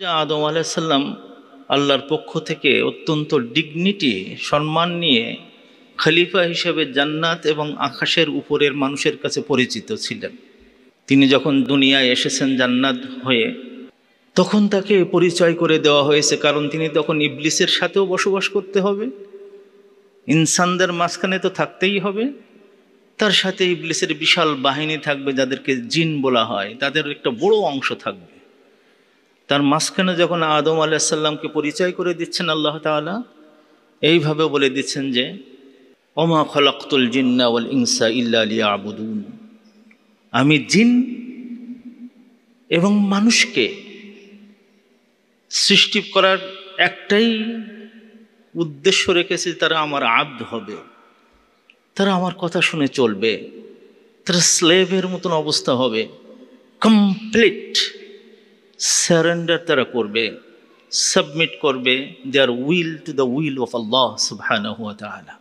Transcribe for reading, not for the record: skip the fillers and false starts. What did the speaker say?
যে আদম আলাইহিস সালাম আল্লাহর পক্ষ থেকে অত্যন্ত ডিগনিটি সম্মান নিয়ে খলিফা হিসেবে জান্নাত এবং আকাশের উপরের মানুষের কাছে পরিচিত ছিলেন। তিনি যখন দুনিয়ায় এসেছেন জান্নাত হয়ে, তখন তাকে পরিচয় করে দেওয়া হয়েছে, কারণ তিনি তখন ইবলিসের সাথেও বসবাস করতে হবে, ইনসানদের মাঝখানে তো থাকতেই হবে, তার সাথে ইবলিসের বিশাল বাহিনী থাকবে যাদেরকে জিন বলা হয়, তাদের একটা বড় অংশ থাকবে। তার মাঝখানে যখন আদম আলাইহিস সালামকে পরিচয় করে দিচ্ছেন আল্লাহ তাআলা, এইভাবে বলে দিচ্ছেন যে ওমা খলাকতুল জিন্না ওয়াল ইনসা ইল্লা লিয়াবুদুন, আমি জিন এবং মানুষকে সৃষ্টি করার একটাই উদ্দেশ্য রেখেছি, তারা আমার আব্দ হবে, তারা আমার কথা শুনে চলবে, তারা স্লেভের মতন অবস্থা হবে, কমপ্লিট সারেন্ডার তারা করবে, সাবমিট করবে there will to the will of Allah সুবহানাহু ওয়া তাআলা।